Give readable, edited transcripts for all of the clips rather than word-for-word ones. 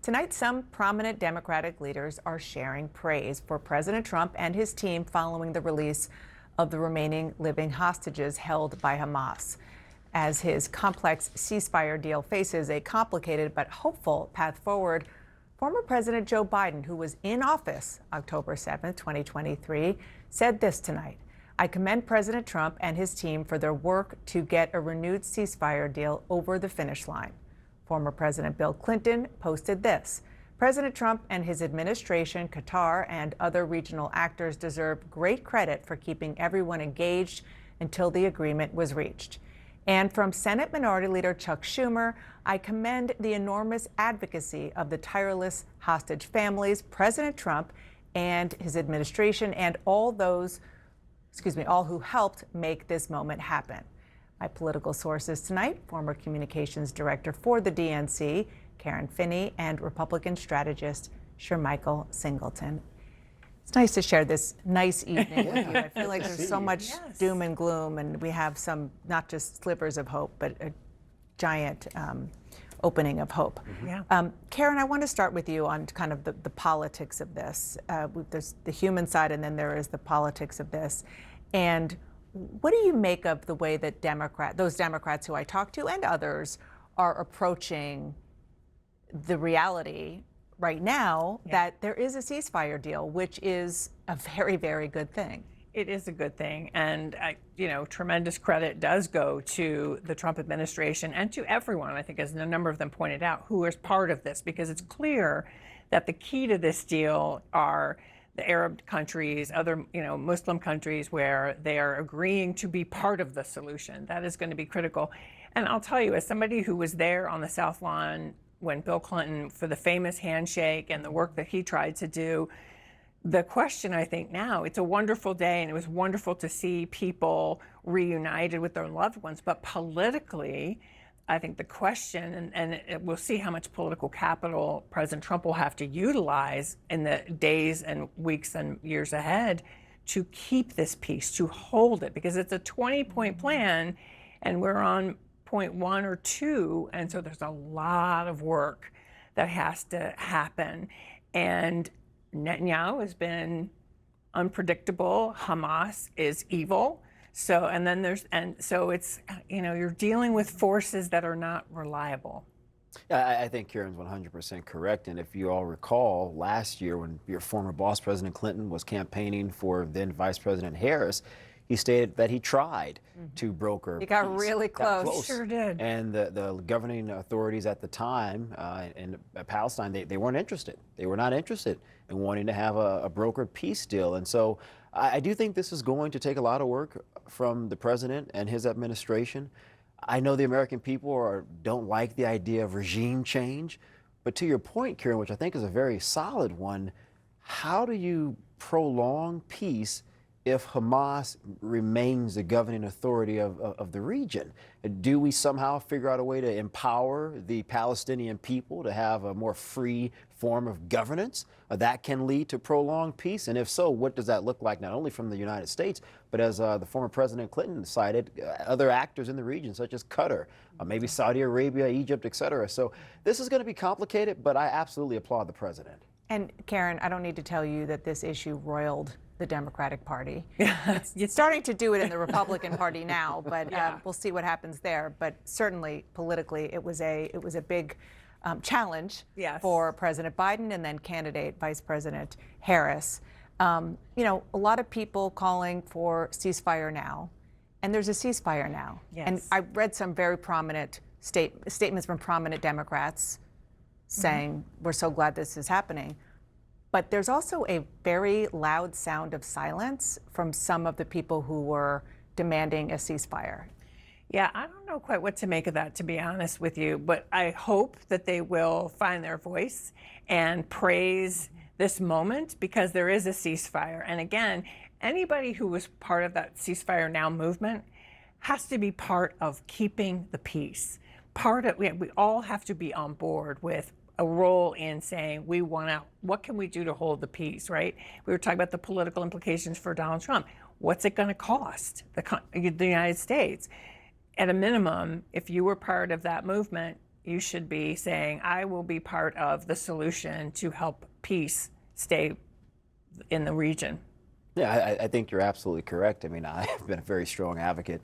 Tonight, some prominent Democratic leaders are sharing praise for President Trump and his team following the release of the remaining living hostages held by Hamas. As his complex ceasefire deal faces a complicated but hopeful path forward, former President Joe Biden, who was in office October 7, 2023, said this tonight: "I commend President Trump and his team for their work to get a renewed ceasefire deal over the finish line." Former President Bill Clinton posted this: "President Trump and his administration, Qatar, and other regional actors deserve great credit for keeping everyone engaged until the agreement was reached." And from Senate Minority Leader Chuck Schumer, "I commend the enormous advocacy of the tireless hostage families, President Trump and his administration, and all who helped make this moment happen." My political sources tonight: former communications director for the DNC, Karen Finney, and Republican strategist, Shermichael Singleton. It's nice to share this nice evening with you. I feel like there's so much doom and gloom, and we have some, not just slivers of hope, but a giant opening of hope. Karen, I want to start with you on kind of the politics of this. There's the human side, and then there is the politics of this. And what do you make of the way that those Democrats who I talked to and others are approaching the reality right now that there is a ceasefire deal, which is a very, very good thing? It is a good thing. And, tremendous credit does go to the Trump administration and to everyone, I think, as a number of them pointed out, who is part of this, because it's clear that the key to this deal are the Arab countries, other, Muslim countries, where they are agreeing to be part of the solution. That is going to be critical. And I'll tell you, as somebody who was there on the South Lawn when Bill Clinton, for the famous handshake and the work that he tried to do, the question, I think now, it's a wonderful day, and it was wonderful to see people reunited with their loved ones. But politically, I think the question, and we'll see how much political capital President Trump will have to utilize in the days and weeks and years ahead to keep this peace, to hold it, because it's a 20-point plan, and we're on point 1 or 2, and so there's a lot of work that has to happen. And Netanyahu has been unpredictable. Hamas is evil. So it's, you're dealing with forces that are not reliable. Yeah, I think Karen's 100% correct. And if you all recall, last year when your former boss, President Clinton, was campaigning for then Vice President Harris, he stated that he tried to broker He got peace. really close. Sure did. And the governing authorities at the time in Palestine, they weren't interested. They were not interested in wanting to have a brokered peace deal. And so I do think this is going to take a lot of work from the president and his administration. I know the American people don't like the idea of regime change. But to your point, Karen, which I think is a very solid one, how do you prolong peace if Hamas remains the governing authority of the region? Do we somehow figure out a way to empower the Palestinian people to have a more free form of governance that can lead to prolonged peace? And if so, what does that look like, not only from the United States, but as the former President Clinton cited, other actors in the region, such as Qatar, maybe Saudi Arabia, Egypt, et cetera. So this is going to be complicated, but I absolutely applaud the president. And Karen, I don't need to tell you that this issue roiled the Democratic Party. It's starting to do it in the Republican Party now, but we'll see what happens there. But certainly politically, it was a big challenge for President Biden and then candidate Vice President Harris. A lot of people calling for ceasefire now, and there's a ceasefire now. And I read some very prominent statements from prominent Democrats saying, we're so glad this is happening. But there's also a very loud sound of silence from some of the people who were demanding a ceasefire. Yeah, I don't know quite what to make of that, to be honest with you, but I hope that they will find their voice and praise this moment, because there is a ceasefire. And again, anybody who was part of that ceasefire now movement has to be part of keeping the peace. We all have to be on board with a role in saying what can we do to hold the peace, right? We were talking about the political implications for Donald Trump. What's it going to cost the United States? At a minimum, if you were part of that movement, you should be saying, I will be part of the solution to help peace stay in the region. Yeah, I think you're absolutely correct. I mean, I've been a very strong advocate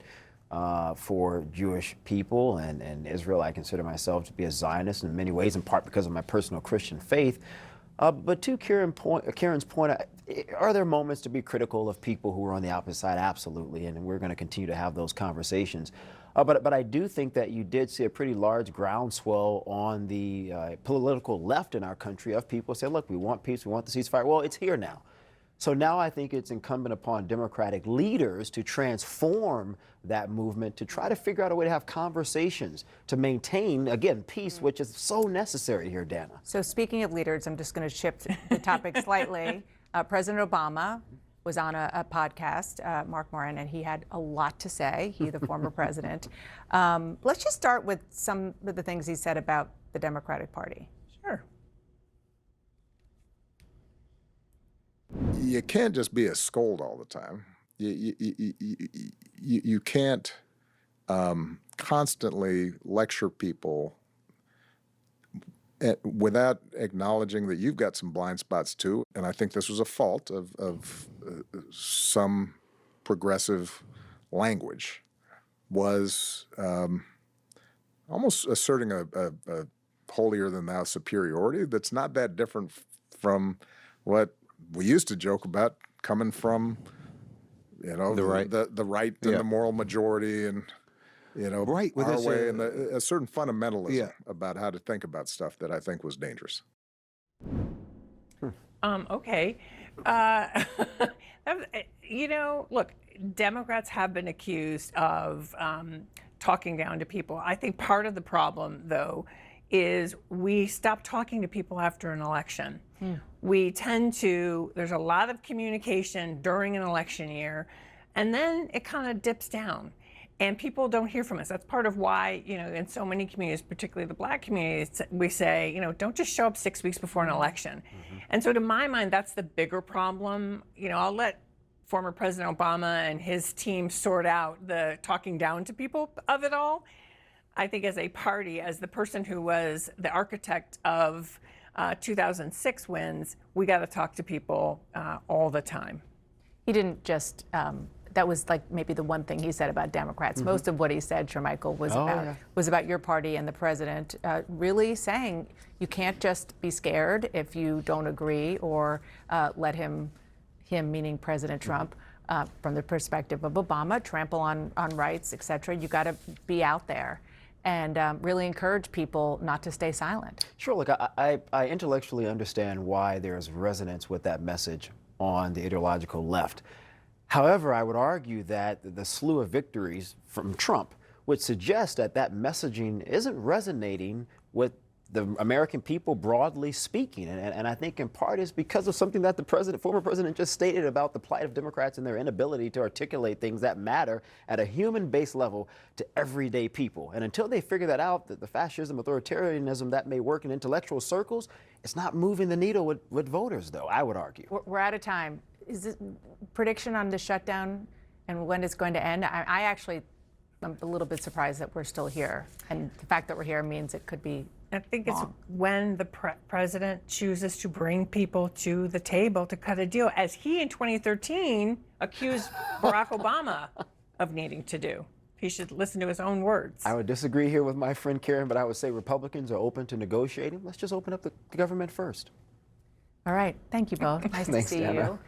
for Jewish people and Israel. I consider myself to be a Zionist in many ways, in part because of my personal Christian faith. But to Karen's point, are there moments to be critical of people who are on the opposite side? Absolutely, and we're going to continue to have those conversations. But I do think that you did see a pretty large groundswell on the political left in our country of people say, look, we want peace, we want the ceasefire. Well, it's here now. So now I think it's incumbent upon Democratic leaders to transform that movement, to try to figure out a way to have conversations, to maintain, again, peace, which is so necessary here, Dana. So speaking of leaders, I'm just going to shift the topic slightly. President Obama was on a podcast, Mark Moran, and he had a lot to say, he, the former president. Let's just start with some of the things he said about the Democratic Party. Sure. You can't just be a scold all the time. You can't constantly lecture people without acknowledging that you've got some blind spots too. And I think this was a fault of some progressive language, was almost asserting a holier-than-thou superiority that's not that different from what we used to joke about coming from, the right and the moral majority, and Right, with our this, way, and a certain fundamentalism about how to think about stuff that I think was dangerous. Okay. Look, Democrats have been accused of talking down to people. I think part of the problem, though, is we stop talking to people after an election. We tend to, there's a lot of communication during an election year, and then it kind of dips down. And people don't hear from us. That's part of why, in so many communities, particularly the Black communities, we say, don't just show up 6 weeks before an election. And so to my mind, that's the bigger problem. I'll let former President Obama and his team sort out the talking down to people of it all. I think as a party, as the person who was the architect of 2006 wins, we got to talk to people all the time. He didn't just, that was like maybe the one thing he said about Democrats. Most of what he said, Shermichael, was about your party and the president, really saying you can't just be scared if you don't agree or let him meaning President Trump, from the perspective of Obama, trample on rights, et cetera. You got to be out there and really encourage people not to stay silent. Sure, look, I intellectually understand why there's resonance with that message on the ideological left. However, I would argue that the slew of victories from Trump would suggest that that messaging isn't resonating with the American people broadly speaking. And I think in part is because of something that the former president just stated about the plight of Democrats and their inability to articulate things that matter at a human-based level to everyday people. And until they figure that out, that the fascism, authoritarianism that may work in intellectual circles, it's not moving the needle with voters, though, I would argue. We're out of time. Is this prediction on the shutdown and when it's going to end? I actually am a little bit surprised that we're still here. And the fact that we're here means it could be I think long. It's when the president chooses to bring people to the table to cut a deal, as he in 2013 accused Barack Obama of needing to do. He should listen to his own words. I would disagree here with my friend Karen, but I would say Republicans are open to negotiating. Let's just open up the government first. All right. Thank you both. Nice Thanks, to see Dana. you.